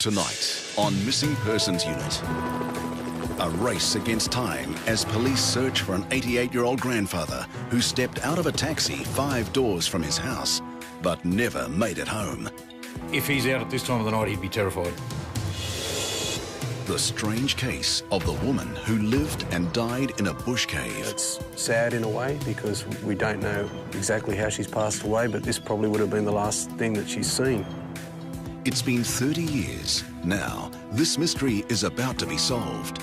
Tonight on Missing Persons Unit. A race against time as police search for an 88-year-old grandfather who stepped out of a taxi 5 doors from his house but never made it home. If he's out at this time of the night, he'd be terrified. The strange case of the woman who lived and died in a bush cave. It's sad in a way because we don't know exactly how she's passed away, but this probably would have been the last thing that she's seen. It's been 30 years. Now, this mystery is about to be solved.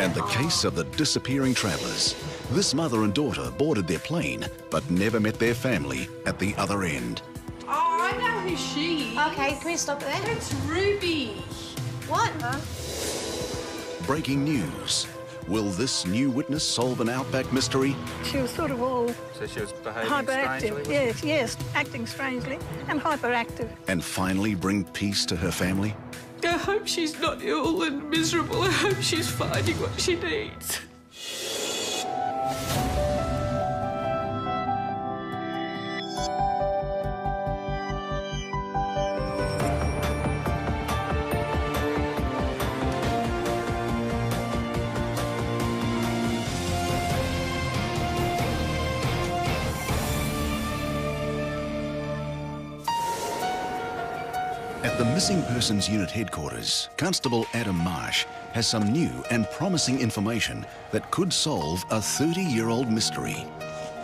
And the case of the disappearing travellers. This mother and daughter boarded their plane but never met their family at the other end. Oh, I know who she is. Okay, can we stop there? It's Ruby. What? Huh? Breaking news. Will this new witness solve an outback mystery? She was sort of all So she was behaving hyperactive. strangely? Yes, acting strangely and hyperactive. And finally bring peace to her family? I hope she's not ill and miserable. I hope she's finding what she needs. At the Missing Persons Unit headquarters, Constable Adam Marsh has some new and promising information that could solve a 30-year-old mystery.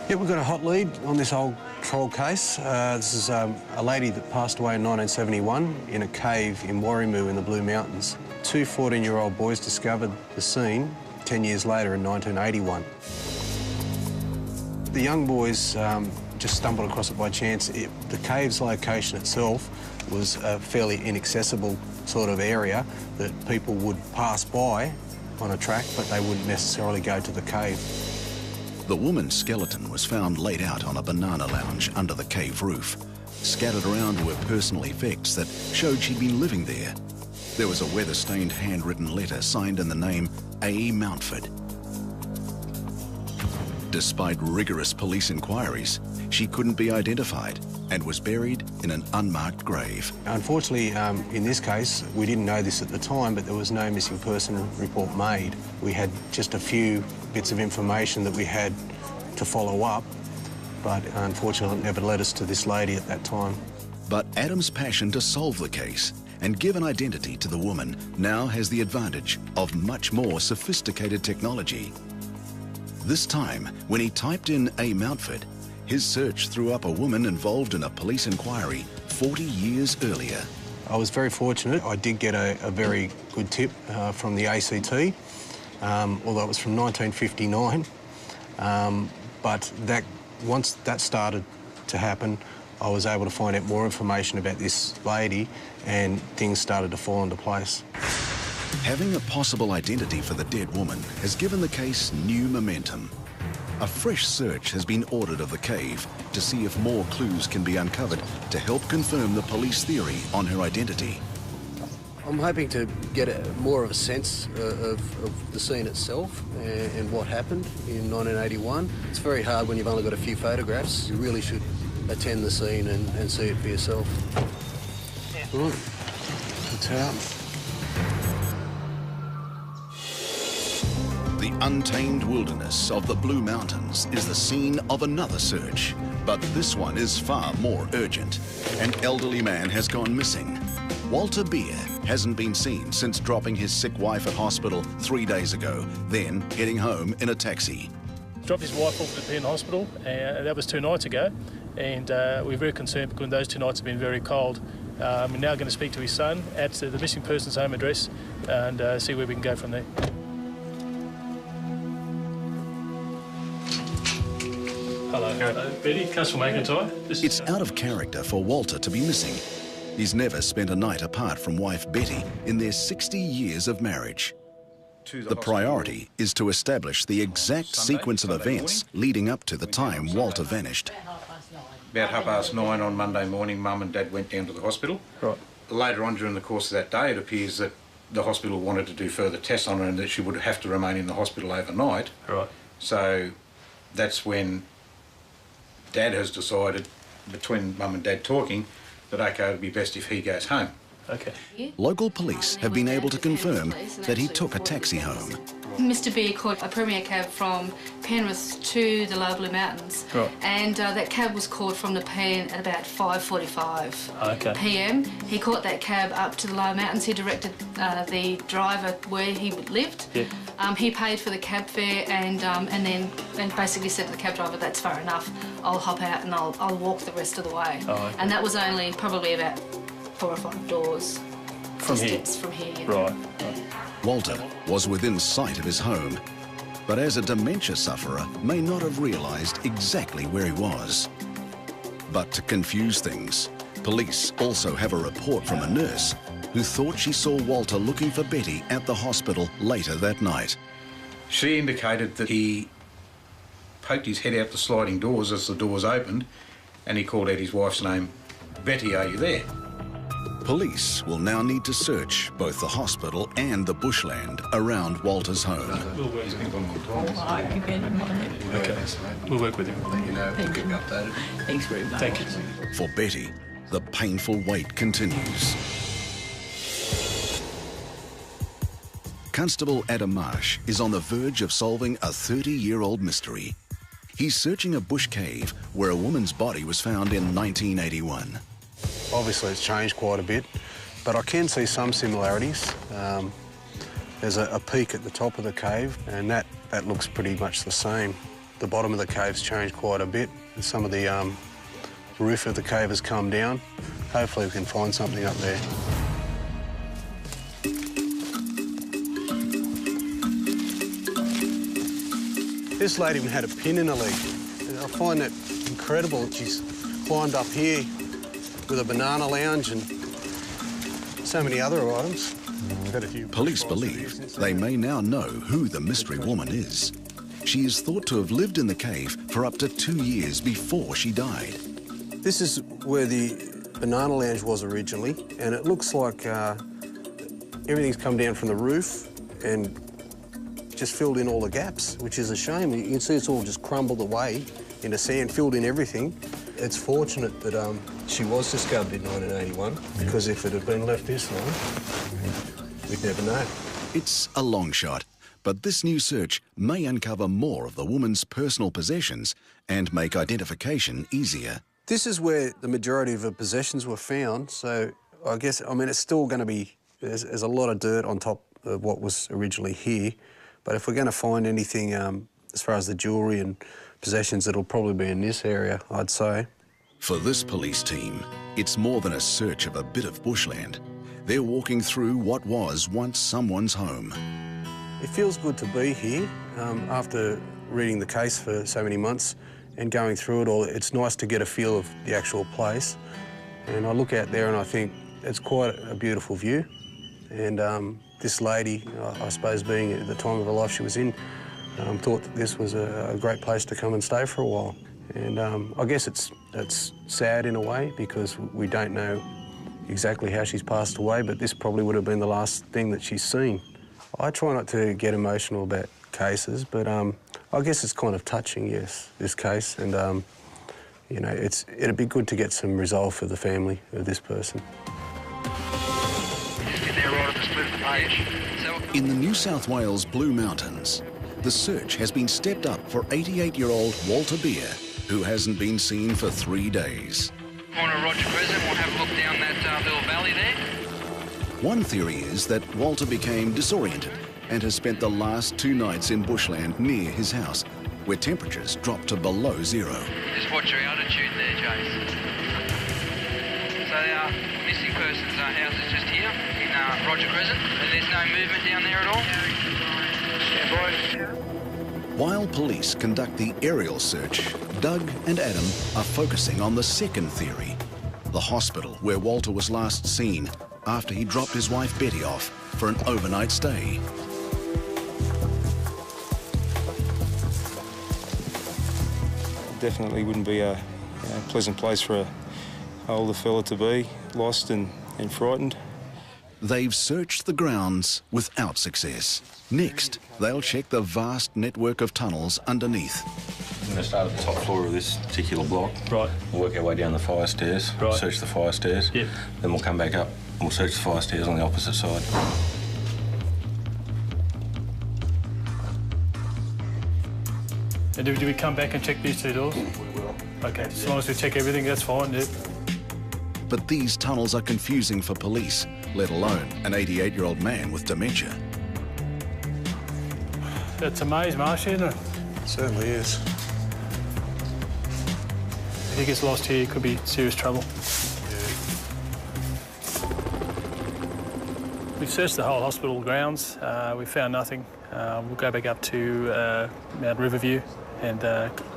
Yeah, we've got a hot lead on this old troll case. This is a lady that passed away in 1971 in a cave in Warrimoo in the Blue Mountains. 2 14-year-old boys discovered the scene 10 years later in 1981. The young boys just stumbled across it by chance. The cave's location itself was a fairly inaccessible sort of area that people would pass by on a track, but they wouldn't necessarily go to the cave. The woman's skeleton was found laid out on a banana lounge under the cave roof. Scattered around were personal effects that showed she'd been living there. There was a weather-stained handwritten letter signed in the name A. Mountford. Despite rigorous police inquiries, she couldn't be identified and was buried in an unmarked grave. Unfortunately, in this case, we didn't know this at the time, but there was no missing person report made. We had just a few bits of information that we had to follow up, but unfortunately it never led us to this lady at that time. But Adam's passion to solve the case and give an identity to the woman now has the advantage of much more sophisticated technology. This time, when he typed in A. Mountford, his search threw up a woman involved in a police inquiry 40 years earlier. I was very fortunate. I did get a very good tip from the ACT, although it was from 1959. But once that started to happen, I was able to find out more information about this lady and things started to fall into place. Having a possible identity for the dead woman has given the case new momentum. A fresh search has been ordered of the cave to see if more clues can be uncovered to help confirm the police theory on her identity. I'm hoping to get more of a sense of the scene itself and what happened in 1981. It's very hard when you've only got a few photographs. You really should attend the scene and see it for yourself. Good towel. The untamed wilderness of the Blue Mountains is the scene of another search, but this one is far more urgent. An elderly man has gone missing. Walter Beer hasn't been seen since dropping his sick wife at hospital 3 days ago, then heading home in a taxi. Dropped his wife off at the hospital, and that was 2 nights ago, and we're very concerned because those 2 nights have been very cold. We're now going to speak to his son at the missing person's home address and see where we can go from there. Hello, Betty, Customer McIntyre. It's out of character for Walter to be missing. He's never spent a night apart from wife Betty in their 60 years of marriage. The priority is to establish the exact sequence of events leading up to the time Walter vanished. About 9:30 on Monday morning, Mum and Dad went down to the hospital. Right. Later on during the course of that day, it appears that the hospital wanted to do further tests on her and that she would have to remain in the hospital overnight. Right. So that's when Dad has decided, between Mum and Dad talking, that, OK, it'd be best if he goes home. Okay. Local police have been able to confirm that he took a taxi home. Mr B caught a Premier cab from Penrith to the Low Blue Mountains, Right. and that cab was caught from the Nepean at about 5:45 Okay. p.m. He caught that cab up to the Low Mountains. He directed the driver where he lived. Yeah. He paid for the cab fare and basically said to the cab driver, "That's far enough. I'll hop out and I'll walk the rest of the way." Oh, okay. And that was only probably about 4 or 5 doors From here? distance from here. Yeah. Right. Walter was within sight of his home, but as a dementia sufferer may not have realised exactly where he was. But to confuse things, police also have a report from a nurse who thought she saw Walter looking for Betty at the hospital later that night. She indicated that he poked his head out the sliding doors as the doors opened, and he called out his wife's name. "Betty, are you there?" Police will now need to search both the hospital and the bushland around Walter's home. We'll work with him. I keep in mind. Okay. We'll work with him. Thank you. Thanks very much. Thank you. For Betty, the painful wait continues. Constable Adam Marsh is on the verge of solving a 30-year-old mystery. He's searching a bush cave where a woman's body was found in 1981. Obviously it's changed quite a bit, but I can see some similarities. There's a peak at the top of the cave, and that looks pretty much the same. The bottom of the cave's changed quite a bit. Some of the roof of the cave has come down. Hopefully we can find something up there. This lady even had a pin in her leg. I find that incredible that she's climbed up here with a banana lounge and so many other items. Police believe they may now know who the mystery woman is. She is thought to have lived in the cave for up to 2 years before she died. This is where the banana lounge was originally, and it looks like everything's come down from the roof and just filled in all the gaps, which is a shame. You can see it's all just crumbled away into sand, filled in everything. It's fortunate that she was discovered in 1981, because if it had been left this long, we'd never know. It's a long shot, but this new search may uncover more of the woman's personal possessions and make identification easier. This is where the majority of her possessions were found, so I guess, I mean, it's still going to be, there's a lot of dirt on top of what was originally here, but if we're going to find anything as far as the jewellery and possessions, it'll probably be in this area, I'd say. For this police team, it's more than a search of a bit of bushland. They're walking through what was once someone's home. It feels good to be here after reading the case for so many months and going through it all. It's nice to get a feel of the actual place. And I look out there and I think it's quite a beautiful view. And this lady, I suppose being at the time of her life she was in, thought that this was a great place to come and stay for a while. And I guess it's sad in a way because we don't know exactly how she's passed away, but this probably would have been the last thing that she's seen. I try not to get emotional about cases, but I guess it's kind of touching, yes, this case. And, you know, it'd be good to get some resolve for the family of this person. In the New South Wales Blue Mountains, the search has been stepped up for 88-year-old Walter Beer, who hasn't been seen for 3 days. Corner Roger Crescent, we'll have a look down that little valley there. One theory is that Walter became disoriented and has spent the last 2 nights in bushland near his house, where temperatures dropped to below zero. Just watch your altitude there, Jace. So our missing person's house is just here in Roger Crescent, and there's no movement down there at all. Stand by. While police conduct the aerial search, Doug and Adam are focusing on the second theory, the hospital where Walter was last seen after he dropped his wife Betty off for an overnight stay. Definitely wouldn't be a pleasant place for an older fella to be, lost and frightened. They've searched the grounds without success. Next, they'll check the vast network of tunnels underneath. We're going to start at the top floor of this particular block. Right. We'll work our way down the fire stairs, right. Search the fire stairs. Yep. Then we'll come back up and we'll search the fire stairs on the opposite side. And do we come back and check these two doors? We will. Okay, as long as we check everything, that's fine, yeah. But these tunnels are confusing for police, let alone an 88-year-old man with dementia. That's a maze, Marsh, isn't it? It certainly is. If he gets lost here, it could be serious trouble. We've searched the whole hospital grounds. We found nothing. We'll go back up to Mount Riverview and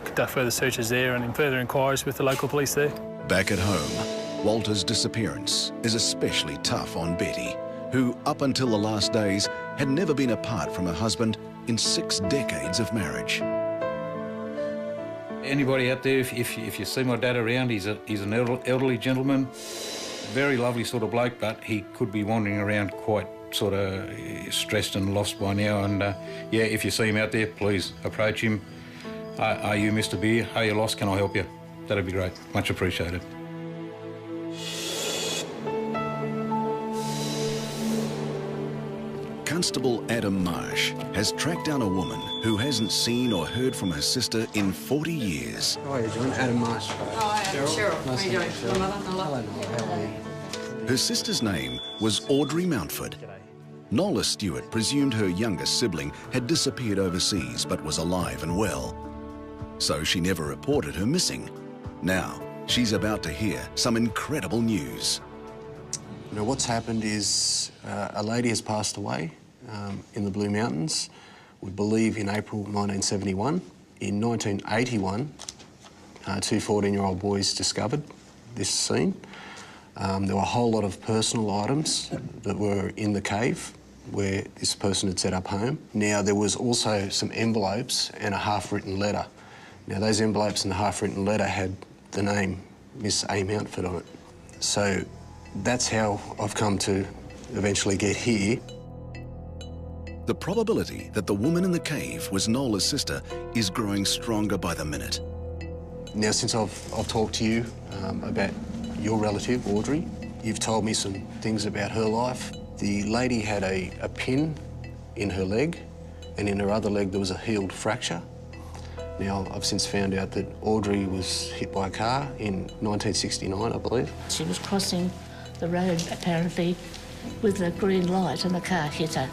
conduct further searches there and further inquiries with the local police there. Back at home, Walter's disappearance is especially tough on Betty, who, up until the last days, had never been apart from her husband in 6 decades of marriage. Anybody out there, if you see my dad around, he's an elderly gentleman, very lovely sort of bloke, but he could be wandering around quite sort of stressed and lost by now. And yeah, if you see him out there, please approach him. Are you Mr. Beer? Are you lost? Can I help you? That'd be great. Much appreciated. Constable Adam Marsh has tracked down a woman who hasn't seen or heard from her sister in 40 years. How are you doing? Adam Marsh. Hi, Cheryl. How are you doing? My mother? Hello, Noel. How are you? Her sister's name was Audrey Mountford. Nola Stewart presumed her youngest sibling had disappeared overseas but was alive and well. So she never reported her missing. Now, she's about to hear some incredible news. You know, what's happened is a lady has passed away in the Blue Mountains, we believe in April 1971. In 1981, 2 14-year-old boys discovered this scene. There were a whole lot of personal items that were in the cave where this person had set up home. Now, there was also some envelopes and a half-written letter. Now, those envelopes and the half-written letter had the name Miss A. Mountford on it. So that's how I've come to eventually get here. The probability that the woman in the cave was Nola's sister is growing stronger by the minute. Now, since I've talked to you about your relative, Audrey, you've told me some things about her life. The lady had a pin in her leg, and in her other leg there was a healed fracture. Now, I've since found out that Audrey was hit by a car in 1969, I believe. She was crossing the road, apparently, with a green light, and the car hit her.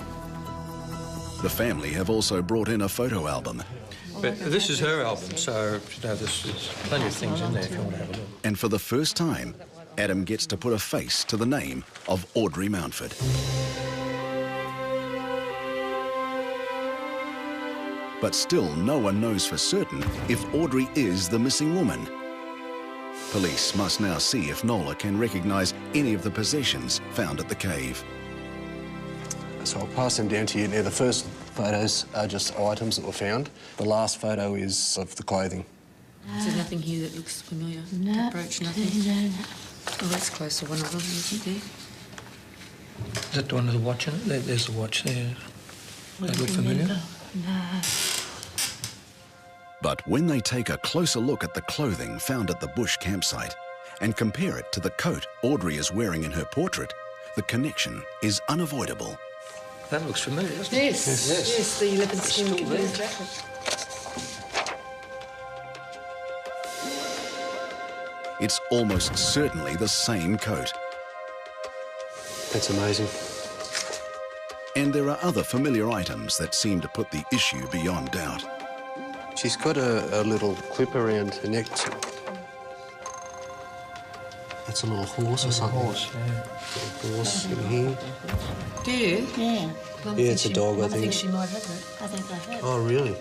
The family have also brought in a photo album. But this is her album, so you know, there's plenty of things in there if you want to have a look. And for the first time, Adam gets to put a face to the name of Audrey Mountford. But still, no one knows for certain if Audrey is the missing woman. Police must now see if Nola can recognise any of the possessions found at the cave. So I'll pass them down to you. Now, the first photos are just items that were found. The last photo is of the clothing. There's nothing here that looks familiar. No. That brooch, nothing. No. Oh, that's close to one of them, isn't there? Is that the one with the watch in it? There's the watch there. That look familiar? No. But when they take a closer look at the clothing found at the bush campsite and compare it to the coat Audrey is wearing in her portrait, the connection is unavoidable. That looks familiar, doesn't it? Yes. Yes, the leopard skin complete jacket. It's almost certainly the same coat. That's amazing. And there are other familiar items that seem to put the issue beyond doubt. She's got a little clip around her neck. That's a little horse or something. Horse, yeah. A horse in here. Do you? Yeah. Yeah, it's a dog, I I think think. she might have it. I think I have. Oh, really?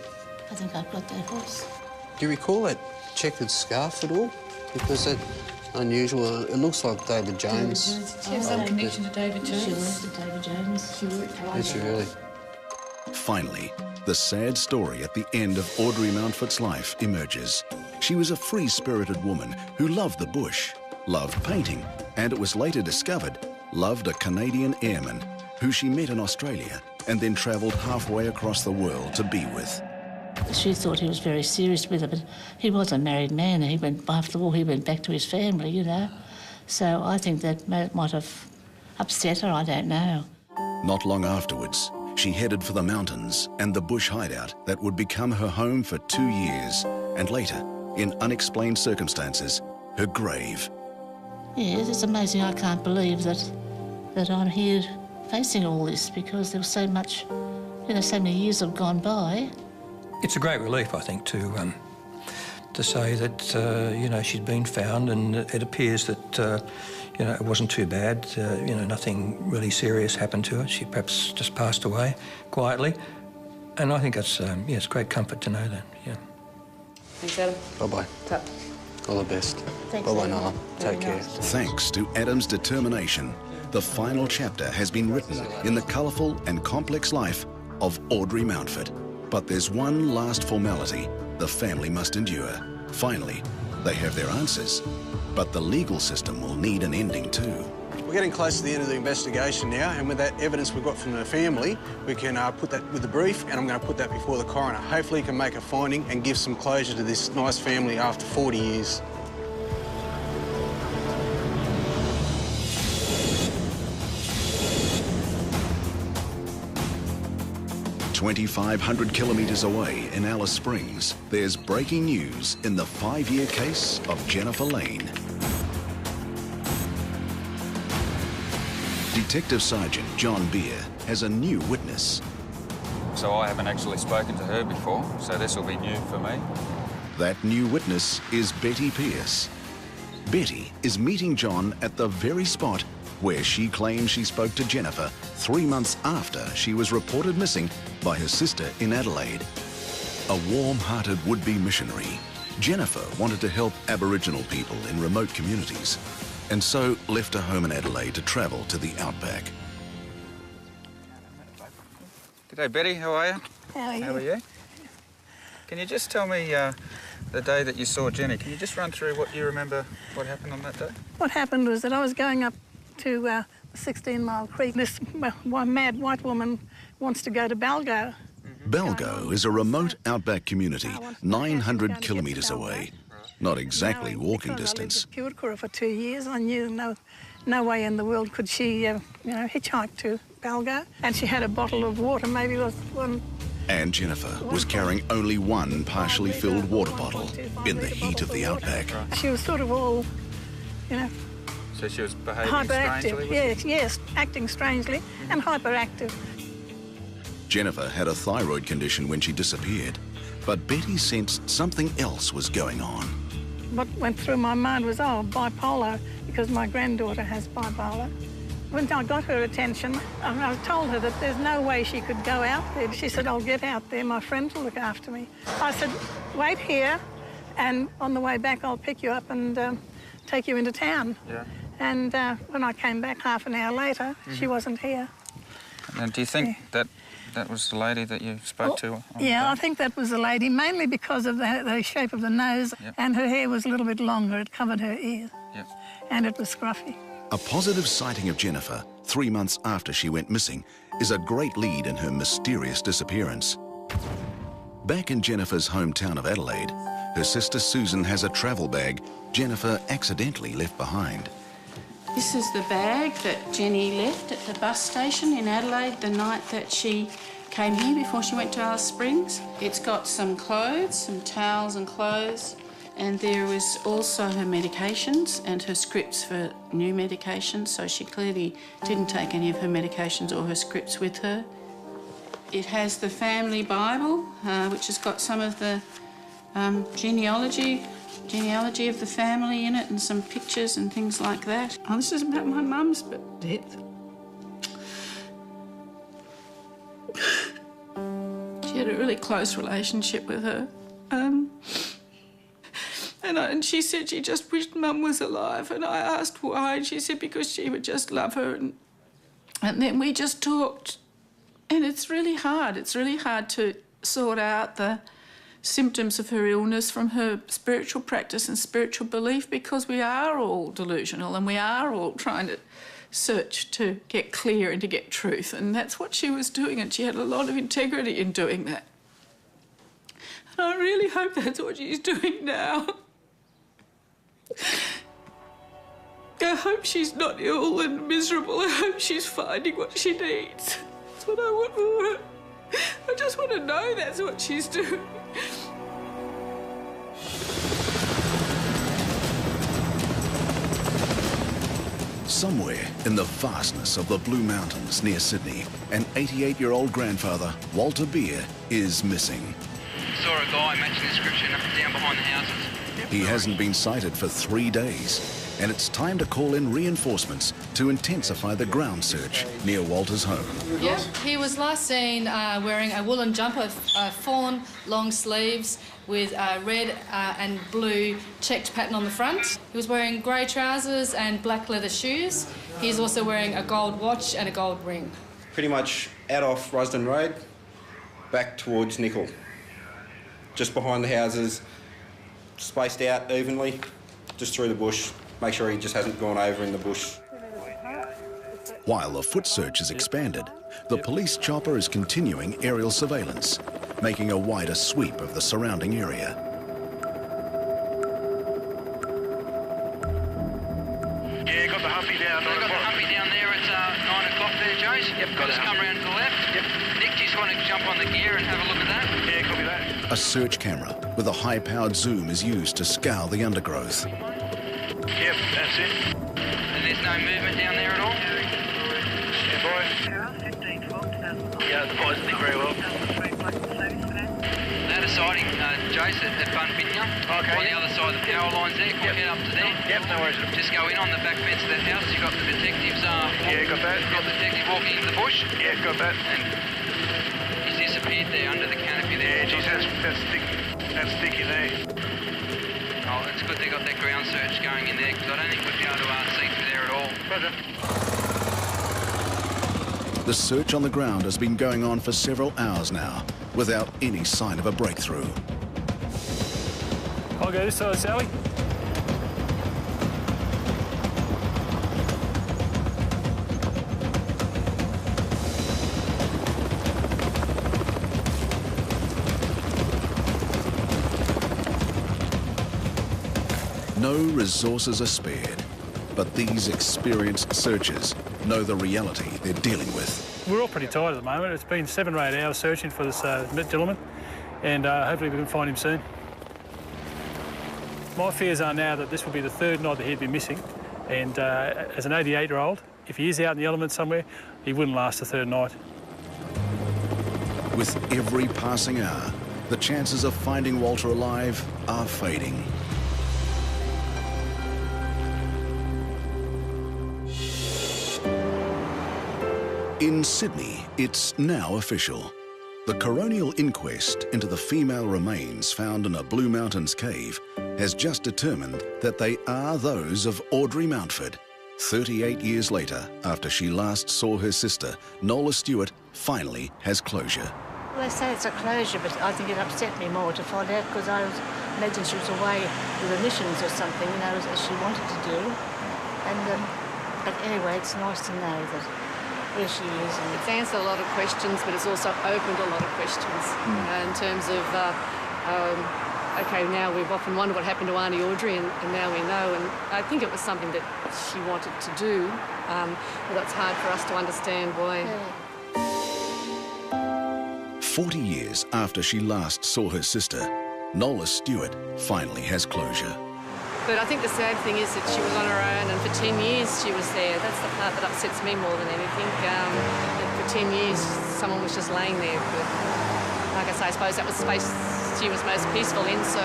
I think I've got that horse. Do you recall that checkered scarf at all? Because that's unusual. It looks like David Jones. Does she have some connection to David Jones? She worked with David Jones. She worked for Is she really? Finally, the sad story at the end of Audrey Mountford's life emerges. She was a free-spirited woman who loved the bush, loved painting, and it was later discovered loved a Canadian airman who she met in Australia and then travelled halfway across the world to be with. She thought he was very serious with her, but he was a married man. After the war, he went back to his family, you know. So I think that might have upset her, I don't know. Not long afterwards, she headed for the mountains and the bush hideout that would become her home for 2 years, and later, in unexplained circumstances, her grave. Yes, it's amazing. I can't believe that I'm here facing all this, because there was so much, you know, so many years have gone by. It's a great relief, I think, to say that, you know, she's been found, and it appears that, you know, it wasn't too bad. You know, nothing really serious happened to her. She perhaps just passed away quietly. And I think that's, yeah, it's great comfort to know that, yeah. Thanks, Adam. Bye-bye. Tap. All the best. Thanks, Bye-bye, Adam. Nala. Take care. Thanks to Adam's determination, the final chapter has been written in the colourful and complex life of Audrey Mountford. But there's one last formality the family must endure. Finally, they have their answers, but the legal system will need an ending too. We're getting close to the end of the investigation now, and with that evidence we've got from the family, we can put that with the brief, and I'm going to put that before the coroner. Hopefully he can make a finding and give some closure to this nice family after 40 years. 2,500 kilometres away in Alice Springs, there's breaking news in the 5-year case of Jennifer Lane. Detective Sergeant John Beer has a new witness. So I haven't actually spoken to her before, so this will be new for me. That new witness is Betty Pearce. Betty is meeting John at the very spot where she claims she spoke to Jennifer 3 months after she was reported missing by her sister in Adelaide. A warm-hearted would-be missionary, Jennifer wanted to help Aboriginal people in remote communities, and so left her home in Adelaide to travel to the outback. G'day, Betty. How are you? How are you? Can you just tell me the day that you saw Jenny? Can you just run through what you remember, what happened on that day? What happened was that I was going up to the 16 Mile Creek. This mad white woman wants to go to Balgo. Balgo is a remote outback community 900 kilometres away. Not exactly walking distance. I lived in Purekura for 2 years. I knew no way in the world could she, hitchhike to Balgo. And she had a bottle of water, maybe it was one. And Jennifer was carrying only one partially filled water bottle in the heat of the outback. She was sort of all, So she was behaving hyperactive. strangely? Yes, acting strangely and hyperactive. Jennifer had a thyroid condition when she disappeared, but Betty sensed something else was going on. What went through my mind was, bipolar, because my granddaughter has bipolar. When I got her attention, I told her that there's no way she could go out there. She said, I'll get out there, my friend will look after me. I said, wait here, and on the way back I'll pick you up and take you into town. Yeah. And when I came back half an hour later, she wasn't here. And do you think that was the lady that you spoke to? Yeah, I think that was the lady, mainly because of the shape of the nose, and her hair was a little bit longer. It covered her ears, and it was scruffy. A positive sighting of Jennifer 3 months after she went missing is a great lead in her mysterious disappearance. Back in Jennifer's hometown of Adelaide, her sister Susan has a travel bag Jennifer accidentally left behind. This is the bag that Jenny left at the bus station in Adelaide the night that she came here before she went to Alice Springs. It's got some clothes, some towels and clothes, and there was also her medications and her scripts for new medications, so she clearly didn't take any of her medications or her scripts with her. It has the family Bible, which has got some of the genealogy of the family in it and some pictures and things like that. Oh, this is about my mum's death. She had a really close relationship with her. And she said she just wished Mum was alive, and I asked why, and she said because she would just love her. And then we just talked, and it's really hard. It's really hard to sort out the symptoms of her illness from her spiritual practice and spiritual belief, because we are all delusional and we are all trying to search to get clear and to get truth, and that's what she was doing, and she had a lot of integrity in doing that. And I really hope that's what she's doing now. I hope she's not ill and miserable. I hope she's finding what she needs. That's what I want for her. I just want to know that's what she's doing. Somewhere in the vastness of the Blue Mountains near Sydney, an 88-year-old grandfather, Walter Beer, is missing. Saw a guy matching the description down behind the houses. He hasn't been sighted for 3 days, and it's time to call in reinforcements to intensify the ground search near Walter's home. Yep, he was last seen wearing a woolen jumper, fawn, long sleeves, with red and blue checked pattern on the front. He was wearing grey trousers and black leather shoes. He's also wearing a gold watch and a gold ring. Pretty much out off Rusden Road, back towards Nickel. Just behind the houses, spaced out evenly, just through the bush. Make sure he just hasn't gone over in the bush. While the foot search is expanded, the police chopper is continuing aerial surveillance, making a wider sweep of the surrounding area. Yeah, got the Humpy down. Got the Humpy down there at 9 o'clock there, Joyce. Yep, got us come round to the left. Yep. Nick, do you just want to jump on the gear and have a look at that? Yeah, copy that. A search camera with a high-powered zoom is used to scour the undergrowth. Yep, that's it. And there's no movement down there at all? Yeah, boy. Yeah, the boys think very well. That is sighting, Jace, at Bunfinya. Okay. On the other side of the power lines there. Can we head up to there? Yep, no worries. Just go in on the back fence of that house. You've got the detectives. Yeah, got that. Got the detective walking into the bush. Yeah, got that. And he's disappeared there under the canopy there. Yeah, geez, that's thick in there. Oh, it's good they got that ground search going in there, because I don't think we'd be able to see through there at all. Roger. The search on the ground has been going on for several hours now, without any sign of a breakthrough. I'll go this side, Sally. No resources are spared, but these experienced searchers know the reality they're dealing with. We're all pretty tired at the moment. It's been 7 or 8 hours searching for this gentleman, and hopefully we can find him soon. My fears are now that this will be the 3rd night that he'd be missing, and as an 88-year-old, if he is out in the elements somewhere, he wouldn't last the 3rd night. With every passing hour, the chances of finding Walter alive are fading. In Sydney, it's now official. The coronial inquest into the female remains found in a Blue Mountains cave has just determined that they are those of Audrey Mountford. 38 years later, after she last saw her sister, Nola Stewart finally has closure. Well, they say it's a closure, but I think it upset me more to find out, because I imagined she was away with missions or something, you know, as she wanted to do. And but anyway, it's nice to know that where she is. And it's answered a lot of questions, but it's also opened a lot of questions in terms of, OK, now we've often wondered what happened to Auntie Audrey, and now we know. And I think it was something that she wanted to do, but it's hard for us to understand why. Yeah. 40 years after she last saw her sister, Nola Stewart finally has closure. But I think the sad thing is that she was on her own, and for 10 years she was there. That's the part that upsets me more than anything. That for 10 years someone was just laying there. But like I say, I suppose that was the space she was most peaceful in, so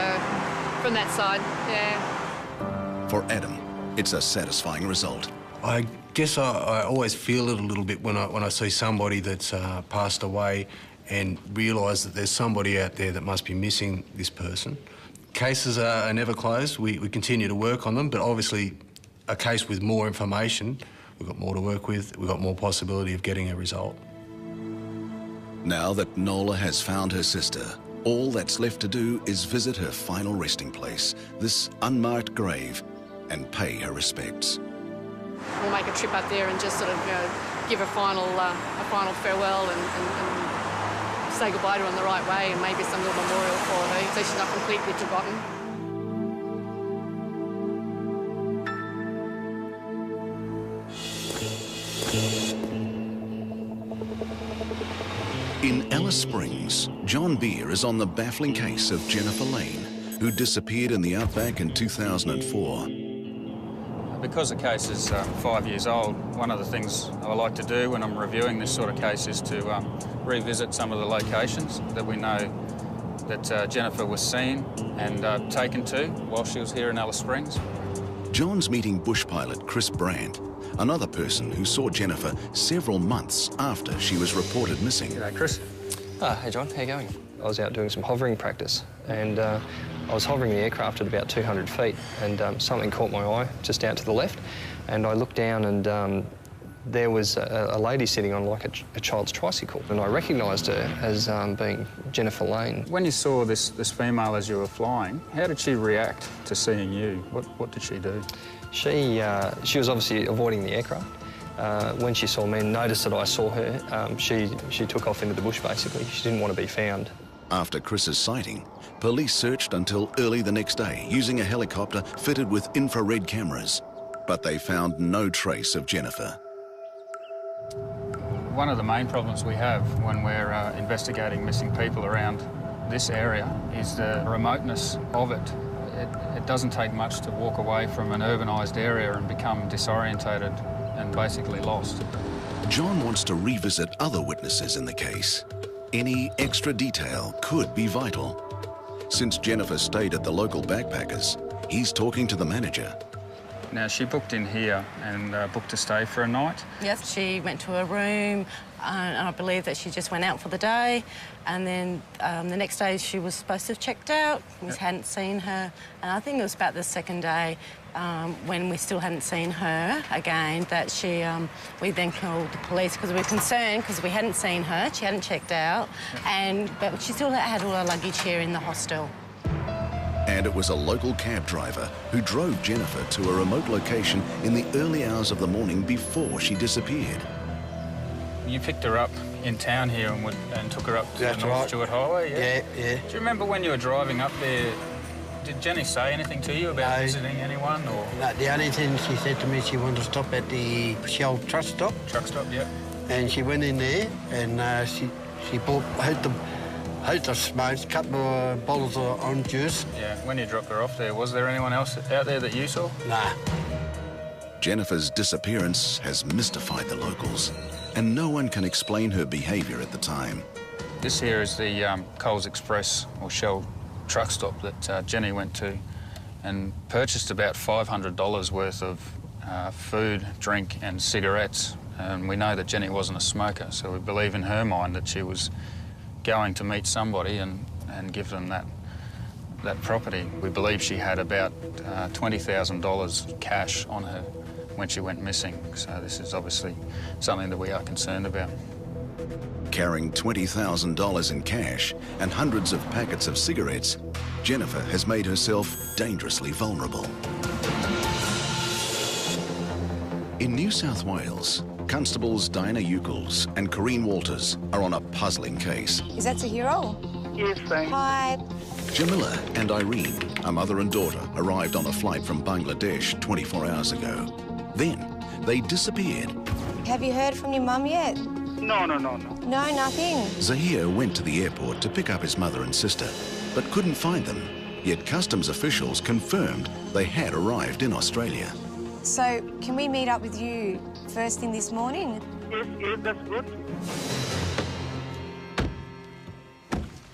from that side, yeah. For Adam, it's a satisfying result. I guess I always feel it a little bit when I see somebody that's passed away and realise that there's somebody out there that must be missing this person. Cases are never closed. We continue to work on them, but obviously a case with more information, we've got more to work with, we've got more possibility of getting a result. Now that Nola has found her sister, all that's left to do is visit her final resting place, this unmarked grave, and pay her respects. We'll make a trip up there and just sort of give a final farewell and say goodbye to her in the right way, and maybe some little memorial for her so she's not completely forgotten. In Alice Springs, John Beer is on the baffling case of Jennifer Lane, who disappeared in the outback in 2004. Because the case is 5 years old, one of the things I like to do when I'm reviewing this sort of case is to revisit some of the locations that we know that Jennifer was seen and taken to while she was here in Alice Springs. John's meeting bush pilot Chris Brandt, another person who saw Jennifer several months after she was reported missing. G'day, Chris. Hey, John. How you going? I was out doing some hovering practice and I was hovering the aircraft at about 200 feet and something caught my eye just out to the left, and I looked down and there was a lady sitting on like a child's tricycle, and I recognised her as being Jennifer Lane. When you saw this female as you were flying, how did she react to seeing you? What did she do? She was obviously avoiding the aircraft. When she saw me and noticed that I saw her, she took off into the bush, basically. She didn't want to be found. After Chris's sighting, police searched until early the next day using a helicopter fitted with infrared cameras, but they found no trace of Jennifer. One of the main problems we have when we're investigating missing people around this area is the remoteness of it. It doesn't take much to walk away from an urbanised area and become disorientated and basically lost. John wants to revisit other witnesses in the case. Any extra detail could be vital. Since Jennifer stayed at the local backpackers, he's talking to the manager. Now, she booked in here and booked to stay for a night. Yes, she went to her room and I believe that she just went out for the day, and then the next day she was supposed to have checked out. We hadn't seen her, and I think it was about the second day when we still hadn't seen her again that we then called the police because we were concerned because we hadn't seen her, she hadn't checked out, but she still had all her luggage here in the hostel. And it was a local cab driver who drove Jennifer to a remote location in the early hours of the morning before she disappeared. You picked her up in town here and took her up to the North Stewart Highway, yeah? Yeah. Do you remember when you were driving up there, did Jenny say anything to you about visiting anyone, or...? No, the only thing she said to me, she wanted to stop at the Shell truck stop. Truck stop, yeah. And she went in there and she bought heaps of smokes, a couple of bottles of orange juice. Yeah, when you dropped her off there, was there anyone else out there that you saw? Nah. Jennifer's disappearance has mystified the locals, and no one can explain her behaviour at the time. This here is the Coles Express or Shell truck stop that Jenny went to and purchased about $500 worth of food, drink and cigarettes. And we know that Jenny wasn't a smoker, so we believe in her mind that she was going to meet somebody and give them that property. We believe she had about $20,000 cash on her when she went missing, so this is obviously something that we are concerned about. Carrying $20,000 in cash and hundreds of packets of cigarettes, Jennifer has made herself dangerously vulnerable. In New South Wales, Constables Diana Eucles and Corrine Walters are on a puzzling case. Is that Tahiro? Yes, thanks. Hi. Jamila and Irene, a mother and daughter, arrived on a flight from Bangladesh 24 hours ago. Then they disappeared. Have you heard from your mum yet? No. No, nothing. Zahir went to the airport to pick up his mother and sister, but couldn't find them. Yet customs officials confirmed they had arrived in Australia. So, can we meet up with you first thing this morning? Yes, that's good.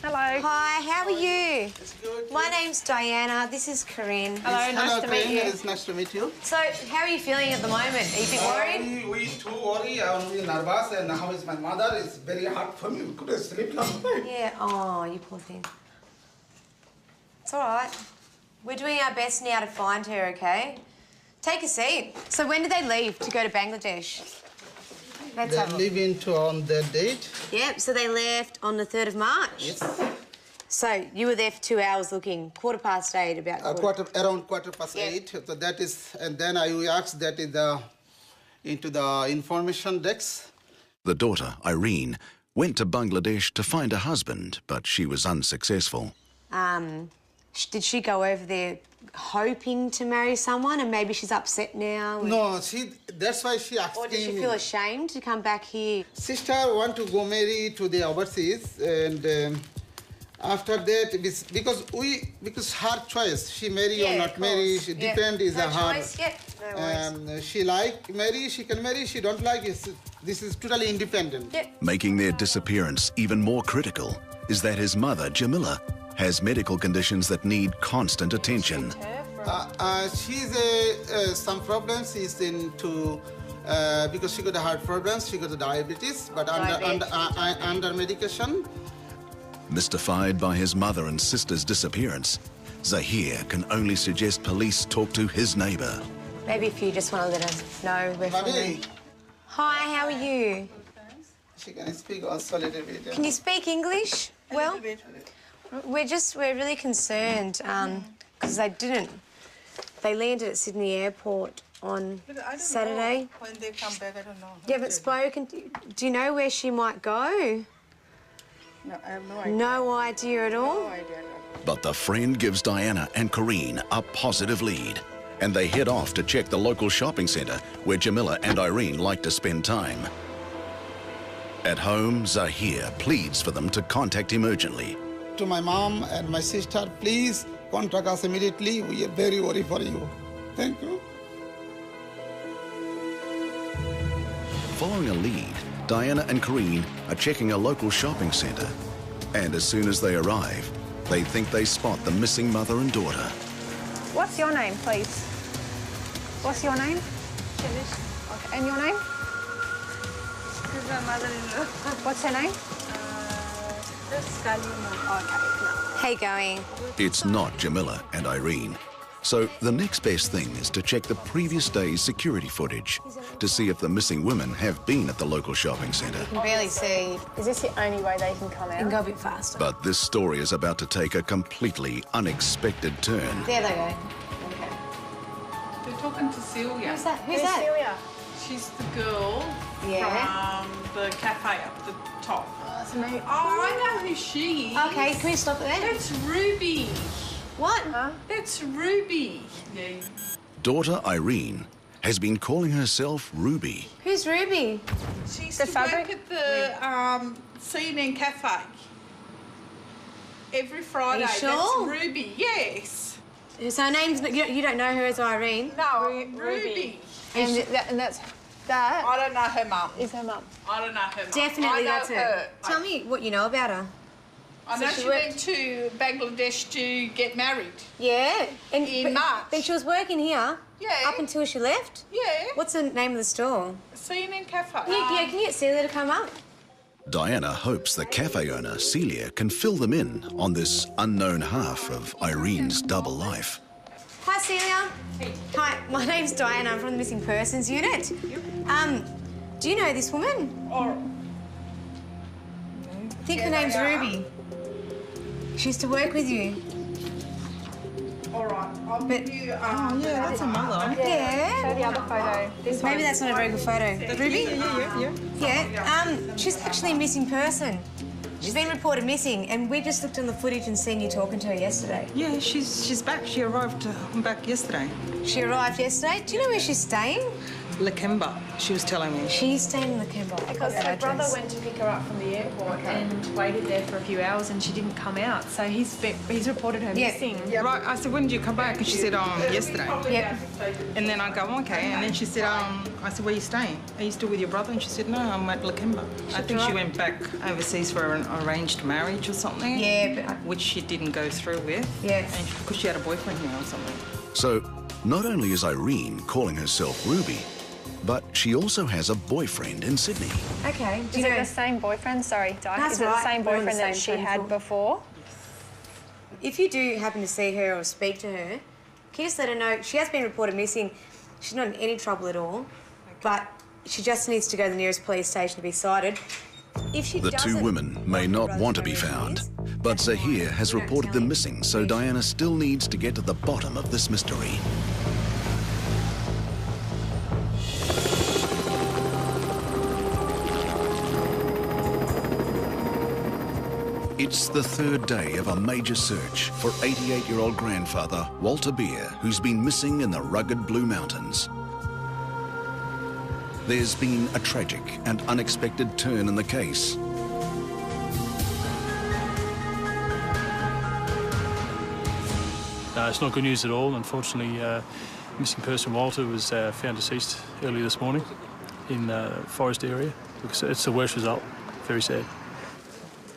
Hello. Hi, how are you? It's good. My name's Diana. This is Corinne. Hello, nice to meet you. It's nice to meet you. So, how are you feeling at the moment? Are you a bit worried? We too worry. I'm really nervous, and how is my mother? It's very hard for me. We couldn't sleep last night. Yeah. Oh, you poor thing. It's all right. We're doing our best now to find her, okay? Take a seat. So when did they leave to go to Bangladesh? Let's have a look. They leave into on their date. Yep, so they left on the 3rd of March. Yes. So you were there for 2 hours looking, 8:15 about Around 8:15. So that is, and then I asked that is the into the information desk. The daughter, Irene, went to Bangladesh to find a husband, but she was unsuccessful. Did she go over there hoping to marry someone and maybe she's upset now? No, that's why she asked me. Or did she feel ashamed to come back here? Sister want to go marry to the overseas, and after that, because her choice, she marry or not marry, she depend is her her. choice. No She like marry, she can marry. She don't like it. This is totally independent. Making their disappearance even more critical is that his mother, Jamila, has medical conditions that need constant attention. She's some problems is into because she got heart problems, she got diabetes, but under medication. Mystified by his mother and sister's disappearance, Zahir can only suggest police talk to his neighbour. Maybe if you just want to let us know we're from there. Hi, how are you? She can speak also a little bit. Can you speak English? Well, we're really concerned because they landed at Sydney Airport on Saturday. When they come back, I don't know. You haven't spoken. Do you know where she might go? No, I have no idea. No idea at all? No idea. But the friend gives Diana and Corinne a positive lead, and they head off to check the local shopping centre where Jamila and Irene like to spend time. At home, Zahir pleads for them to contact him urgently. To my mom and my sister, please contact us immediately. We are very worried for you. Thank you. Following a lead, Diana and Corinne are checking a local shopping centre. And as soon as they arrive, they think they spot the missing mother and daughter. What's your name, please? What's your name? Okay. And your name? This is my mother-in-law. What's her name? How you going? It's not Jamila and Irene. So the next best thing is to check the previous day's security footage to see if the missing women have been at the local shopping centre. You can barely see. Is this the only way they can come out? You can go a bit faster. But this story is about to take a completely unexpected turn. There they go. They're talking to Celia. Who's that? Who's that? Celia? She's the girl from the cafe up the top. That's me. Oh, I know who she is. Okay, can we stop it there? That's Ruby. What? Huh? That's Ruby. Yeah. Daughter Irene has been calling herself Ruby. Who's Ruby? She used to work at the CNN cafe. Every Friday. Are you sure? That's Ruby, yes. So her name's... You don't know her as Irene? No, Ruby. And that's that? I don't know her mum. Is her mum? I don't know her mum. Definitely that's her. her. Tell me what you know about her. I know she went to Bangladesh to get married. Yeah. In March. Then she was working here? Yeah. Up until she left? Yeah. What's the name of the store? CNN Cafe. Yeah, can you get Celia to come up? Diana hopes the cafe owner, Celia, can fill them in on this unknown half of Irene's double life. Hi, Celia. Hey. Hi, my name's Diana. I'm from the Missing Persons Unit. Do you know this woman? I think her name's Ruby. She used to work with you. All right, I'll give you... yeah, that's a mother. Yeah. Show the other photo. Maybe that's not a very good photo. Ruby? Yeah. She's actually a missing person. She's been reported missing, and we just looked on the footage and seen you talking to her yesterday. Yeah, she's back. She arrived back yesterday. She arrived yesterday? Do you know where she's staying? Lakemba, she was telling me. She's staying in Lakemba. Because her brother went to pick her up from the airport and waited there for a few hours and she didn't come out. So he's reported her missing. Yeah, right. I said, when did you come back? And she said, yesterday. Yep. And then I go, okay. And then she said, I said, where are you staying? Are you still with your brother? And she said, no, I'm at Lakemba. I think she went back overseas for an arranged marriage or something. Yeah, but... which she didn't go through with. Yes. And because she had a boyfriend here or something. So, not only is Irene calling herself Ruby, but she also has a boyfriend in Sydney. Okay. Is it the same boyfriend? Sorry, Di. That's Is it the same boyfriend that she had before? If you do happen to see her or speak to her, can you just let her know she has been reported missing. She's not in any trouble at all, but she just needs to go to the nearest police station to be cited. If she The two women may not want to be found, but Zahir has reported them missing, so Diana still needs to get to the bottom of this mystery. It's the third day of a major search for 88-year-old grandfather Walter Beer, who's been missing in the rugged Blue Mountains. There's been a tragic and unexpected turn in the case. It's not good news at all. Unfortunately, missing person Walter was found deceased early this morning in the forest area. It's the worst result. Very sad.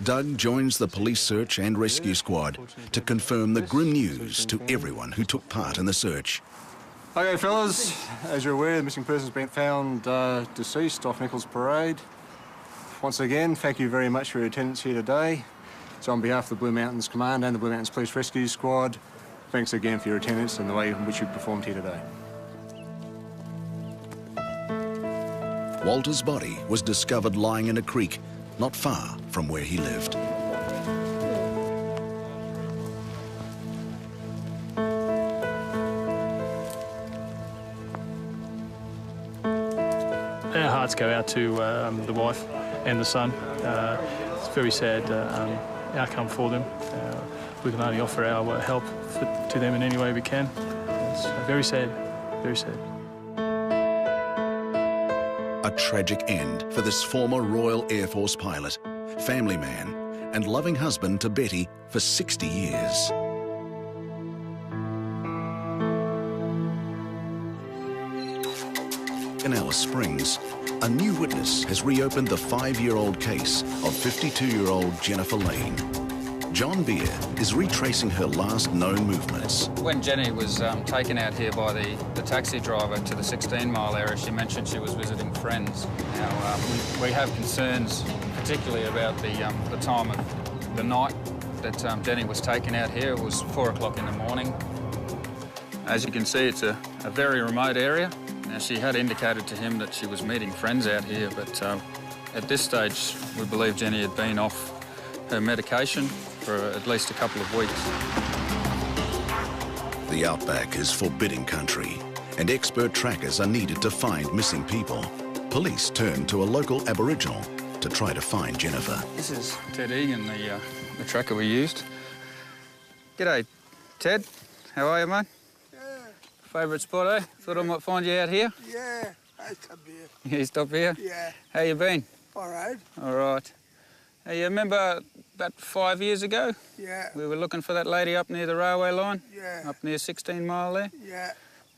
Doug joins the police search and rescue squad to confirm the grim news to everyone who took part in the search. Okay, fellas, as you're aware, the missing person's been found deceased off Nichols Parade. Once again, thank you very much for your attendance here today. So on behalf of the Blue Mountains Command and the Blue Mountains Police Rescue Squad, thanks again for your attendance and the way in which you performed here today. Walter's body was discovered lying in a creek not far from where he lived. Our hearts go out to the wife and the son. It's a very sad outcome for them. We can only offer our help to them in any way we can. It's very sad, very sad. A tragic end for this former Royal Air Force pilot, family man, and loving husband to Betty for 60 years. In Alice Springs, a new witness has reopened the 5-year-old case of 52-year-old Jennifer Lane. John Beer is retracing her last known movements. When Jenny was taken out here by the taxi driver to the 16-mile area, she mentioned she was visiting friends. Now, we have concerns, particularly about the time of the night that Jenny was taken out here. It was 4 o'clock in the morning. As you can see, it's a very remote area. Now, she had indicated to him that she was meeting friends out here, but at this stage, we believe Jenny had been off her medication for at least a couple of weeks. The outback is forbidding country, and expert trackers are needed to find missing people. Police turn to a local Aboriginal to try to find Jennifer. This is Ted Egan, the tracker we used. G'day, Ted. How are you, mate? Yeah. Favourite spot, eh? Thought I might find you out here. Yeah, I stop here. You stop here? Yeah. How you been? All right. All right. Hey, you remember about 5 years ago? Yeah. We were looking for that lady up near the railway line? Yeah. Up near 16 Mile there? Yeah.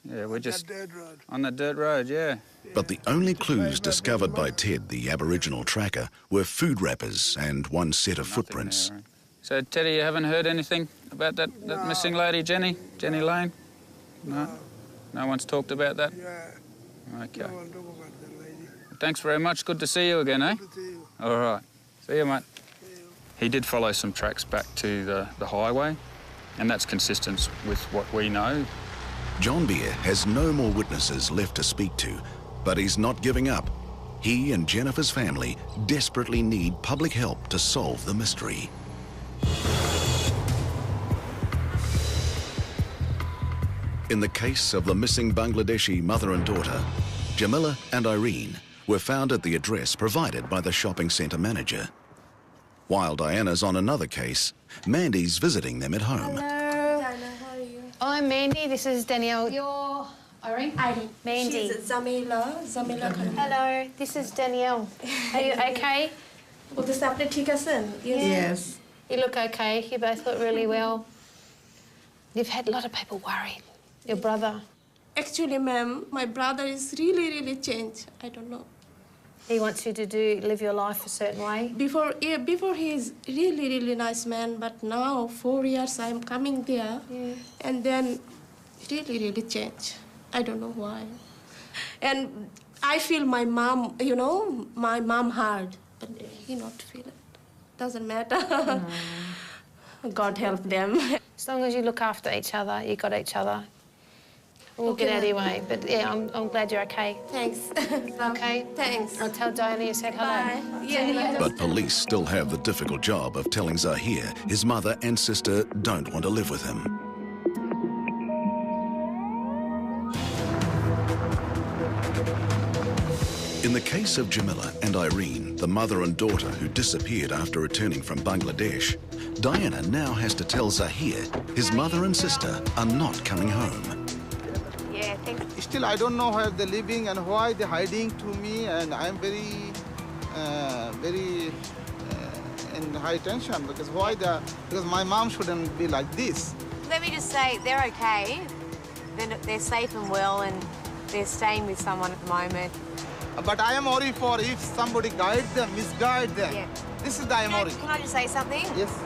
Yeah, we're just... On that dirt road. On that dirt road, yeah. But the only clues discovered by Ted, the Aboriginal tracker, were food wrappers and one set of footprints. There, So, Teddy, you haven't heard anything about that missing lady, Jenny Lane? No? No one's talked about that? Yeah. Okay. No one talk about that lady. Thanks very much. Good to see you again, eh? Good to see you. All right. See you, mate. He did follow some tracks back to the highway, and that's consistent with what we know. John Beer has no more witnesses left to speak to, but he's not giving up. He and Jennifer's family desperately need public help to solve the mystery. In the case of the missing Bangladeshi mother and daughter, Jamila and Irene were found at the address provided by the shopping centre manager. While Diana's on another case, Mandy's visiting them at home. Hello. Diana, how are you? I'm Mandy. This is Danielle. You're Irene? Irene. Mandy. She's Zamila. Hello. This is Danielle. Are you okay? Yes. You look okay. You both look really well. You've had a lot of people worried. Your brother. Actually, ma'am, my brother is really changed. I don't know. He wants you to live your life a certain way? Before he's really nice man, but now 4 years I'm coming there, and then really changed. I don't know why. And I feel my mom, my mom hard, but he not feel it. Doesn't matter. God help them. As long as you look after each other, you got each other. We'll get out of your way. But yeah, I'm glad you're okay. Thanks. Okay? Thanks. I'll tell Diana you said hello. Bye. Yeah. But police still have the difficult job of telling Zahir his mother and sister don't want to live with him. In the case of Jamila and Irene, the mother and daughter who disappeared after returning from Bangladesh, Diana now has to tell Zahir his mother and sister are not coming home. Yeah, Still, I don't know where they're living and why they're hiding to me, and I'm very in high tension because because my mom shouldn't be like this. Let me just say, they're okay. They're safe and well, and they're staying with someone at the moment. But I am worried for if somebody guides them, misguide them. Yeah. This is the I'm worried. Can I just say something? Yes.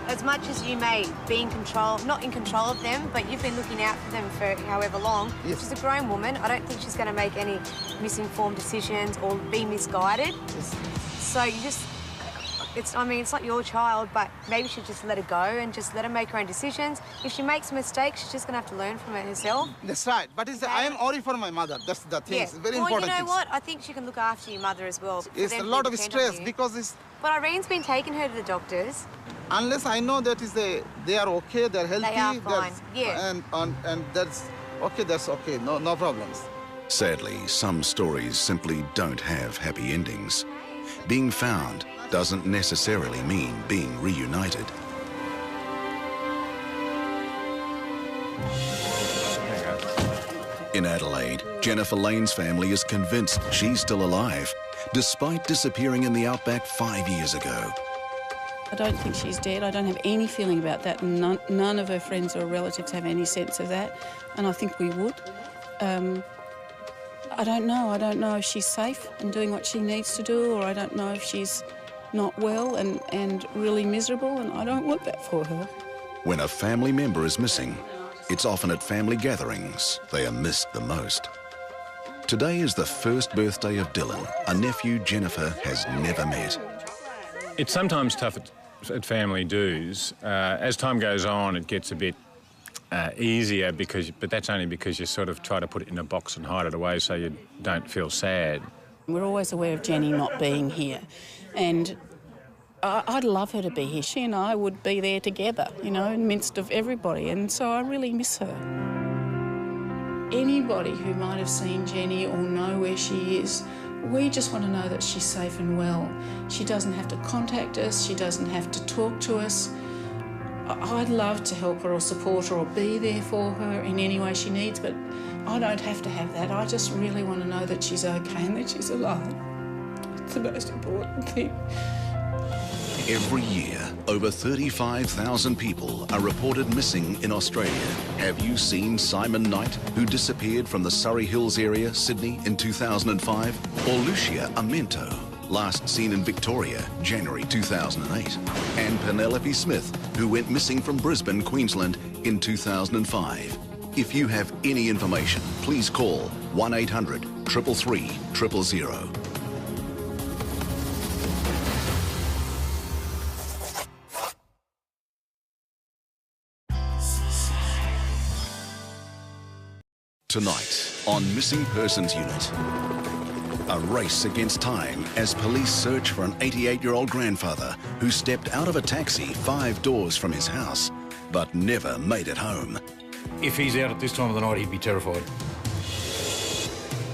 As much as you may be in control, not in control of them, but you've been looking out for them for however long. Yes. She's a grown woman. I don't think she's going to make any misinformed decisions or be misguided. Yes. So you just, I mean, it's not your child, but maybe you should just let her go and just let her make her own decisions. If she makes a mistake, she's just going to have to learn from it herself. That's right. But I am worried for my mother. That's the thing. Yeah. It's very well, important. You know things. what? I think she can look after your mother as well. It's a lot of stress because it's... But Irene's been taking her to the doctors. Unless I know that they are okay, they're healthy. They are fine, yeah. And that's okay, no problems. Sadly, some stories simply don't have happy endings. Being found doesn't necessarily mean being reunited. In Adelaide, Jennifer Lane's family is convinced she's still alive, despite disappearing in the outback 5 years ago. I don't think she's dead. I don't have any feeling about that. None of her friends or relatives have any sense of that, and I think we would. I don't know. I don't know if she's safe and doing what she needs to do, or I don't know if she's not well and really miserable, and I don't want that for her. When a family member is missing, it's often at family gatherings they are missed the most. Today is the first birthday of Dylan, a nephew Jennifer has never met. It's sometimes tough at family dues. As time goes on, it gets a bit easier, but that's only because you sort of try to put it in a box and hide it away so you don't feel sad. We're always aware of Jenny not being here, and I'd love her to be here. She and I would be there together, you know, in the midst of everybody, and so I really miss her. Anybody who might have seen Jenny or know where she is, we just want to know that she's safe and well. She doesn't have to contact us, she doesn't have to talk to us. I'd love to help her or support her or be there for her in any way she needs, but I don't have to have that. I just really want to know that she's okay and that she's alive. It's the most important thing. Every year, over 35,000 people are reported missing in Australia. Have you seen Simon Knight, who disappeared from the Surrey Hills area, Sydney, in 2005? Or Lucia Amento, last seen in Victoria, January 2008? And Penelope Smith, who went missing from Brisbane, Queensland, in 2005. If you have any information, please call 1-800 333 000. Tonight on Missing Persons Unit, a race against time as police search for an 88-year-old grandfather who stepped out of a taxi 5 doors from his house but never made it home. If he's out at this time of the night, he'd be terrified.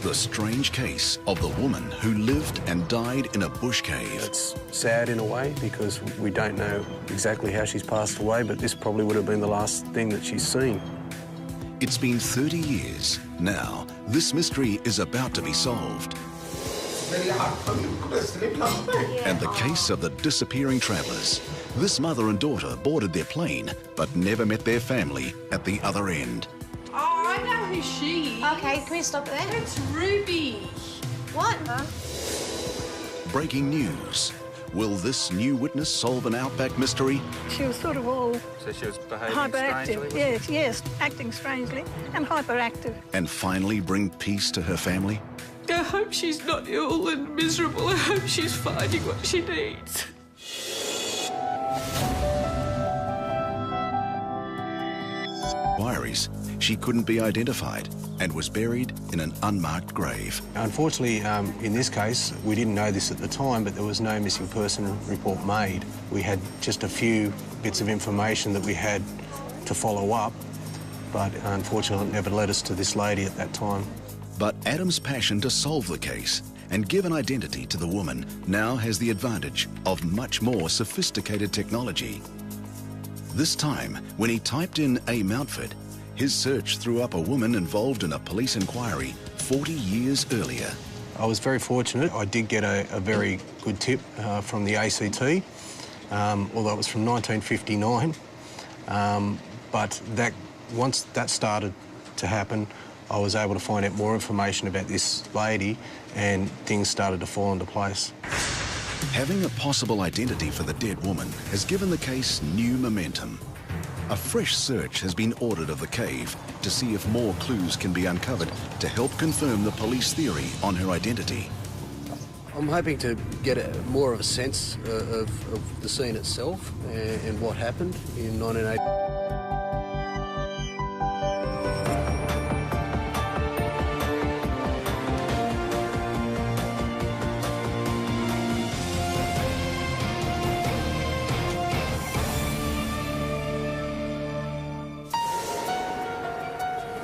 The strange case of the woman who lived and died in a bush cave. It's sad in a way because we don't know exactly how she's passed away, but this probably would have been the last thing that she's seen. It's been 30 years. Now, this mystery is about to be solved. Very hard for me to sleep last night. And the case of the disappearing travellers. This mother and daughter boarded their plane, but never met their family at the other end. Oh, I know who she is. Okay, can we stop there? It's Ruby. What? Breaking news. Will this new witness solve an outback mystery? She was sort of all So she was behaving hyperactive. strangely? Yes, acting strangely and hyperactive. And finally bring peace to her family? I hope she's not ill and miserable. I hope she's finding what she needs. Inquiries. She couldn't be identified and was buried in an unmarked grave. Unfortunately, in this case, we didn't know this at the time, but there was no missing person report made. We had just a few bits of information that we had to follow up, but unfortunately it never led us to this lady at that time. But Adam's passion to solve the case and give an identity to the woman now has the advantage of much more sophisticated technology. This time, when he typed in A. Mountford, his search threw up a woman involved in a police inquiry 40 years earlier. I was very fortunate. I did get a very good tip from the ACT, although it was from 1959. But once that started to happen, I was able to find out more information about this lady and things started to fall into place. Having a possible identity for the dead woman has given the case new momentum. A fresh search has been ordered of the cave to see if more clues can be uncovered to help confirm the police theory on her identity. I'm hoping to get more of a sense of the scene itself and what happened in 1980.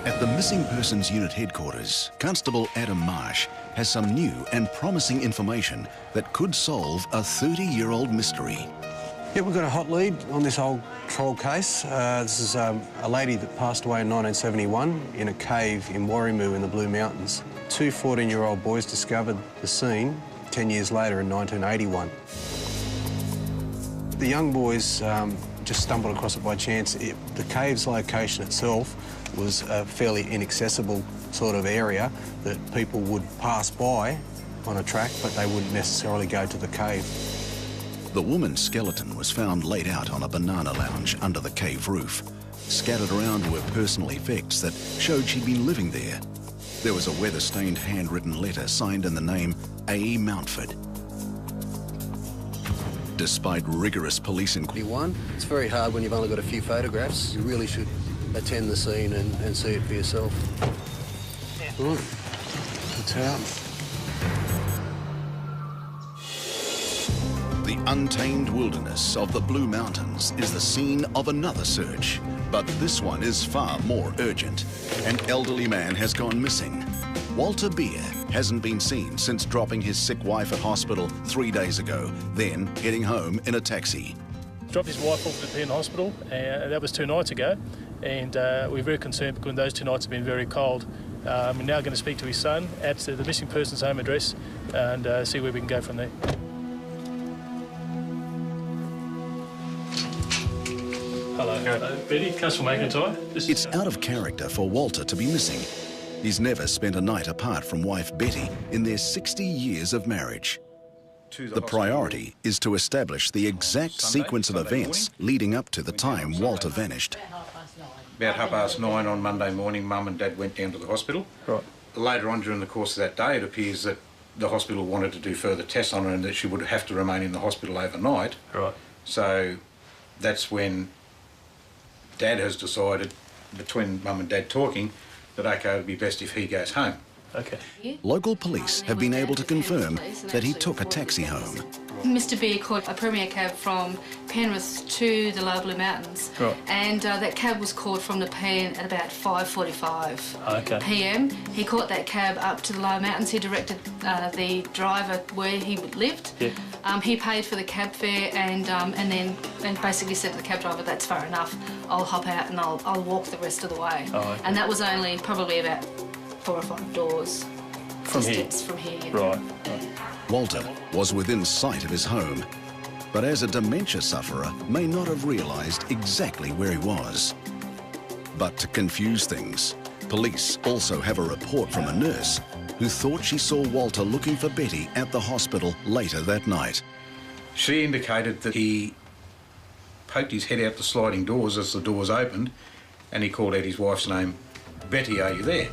At the Missing Persons Unit headquarters, Constable Adam Marsh has some new and promising information that could solve a 30-year-old mystery. Yeah, we've got a hot lead on this old troll case. This is a lady that passed away in 1971 in a cave in Warrimoo in the Blue Mountains. Two 14-year-old boys discovered the scene 10 years later in 1981. The young boys just stumbled across it by chance. The cave's location itself was a fairly inaccessible sort of area that people would pass by on a track, but they wouldn't necessarily go to the cave. The woman's skeleton was found laid out on a banana lounge under the cave roof. Scattered around were personal effects that showed she'd been living there. There was a weather-stained handwritten letter signed in the name A. Mountford. Despite rigorous police inquiry, it's very hard when you've only got a few photographs. You really should attend the scene and see it for yourself. Right. It's out. The untamed wilderness of the Blue Mountains is the scene of another search, but this one is far more urgent. An elderly man has gone missing. Walter Beer hasn't been seen since dropping his sick wife at hospital 3 days ago, then heading home in a taxi. Dropped his wife off at the Penn Hospital, and that was 2 nights ago. And we're very concerned because those 2 nights have been very cold. We're now going to speak to his son at the missing person's home address and see where we can go from there. Hello, Betty, Constable McIntyre. It's out of character for Walter to be missing. He's never spent a night apart from wife Betty in their 60 years of marriage. The priority is to establish the exact sequence of events leading up to the time Walter vanished. About 9:30 on Monday morning, Mum and Dad went down to the hospital. Right. Later on during the course of that day, it appears that the hospital wanted to do further tests on her and that she would have to remain in the hospital overnight. Right. So that's when Dad has decided, between Mum and Dad talking, that okay, it would be best if he goes home. Okay. Local police have been able to confirm that he took a taxi home. Mr. Beer called a Premier cab from Penrith to the Lower Blue Mountains. Right. And that cab was called from the Pen at about 5:45 p.m. He caught that cab up to the Lower Mountains. He directed the driver where he lived. Yeah. He paid for the cab fare and basically said to the cab driver, "That's far enough. I'll hop out and I'll walk the rest of the way." Oh, okay. And that was only probably about 4 or 5 doors. From here? From here. Right. Walter was within sight of his home, but as a dementia sufferer may not have realised exactly where he was. But to confuse things, police also have a report from a nurse who thought she saw Walter looking for Betty at the hospital later that night. She indicated that he poked his head out the sliding doors as the doors opened and he called out his wife's name. "Betty, are you there?"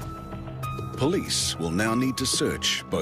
Police will now need to search both